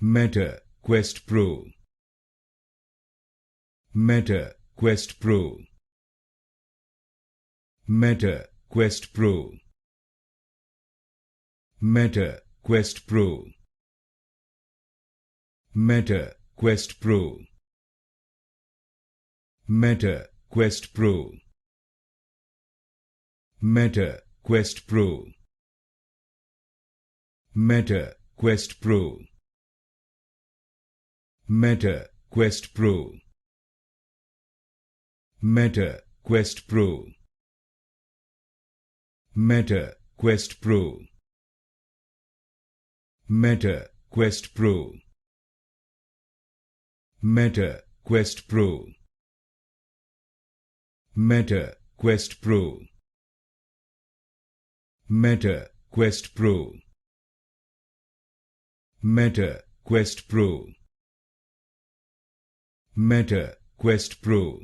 Meta Quest Pro. Meta Quest Pro. Meta Quest Pro. Meta Quest Pro. Meta Quest Pro. Meta Quest Pro. Meta Quest Pro. Meta Quest Pro. Meta Quest Pro. Meta Quest Pro. Meta Quest Pro. Meta Quest Pro. Meta Quest Pro. Meta Quest Pro. Meta Quest Pro. Meta Quest Pro. Meta Quest Pro.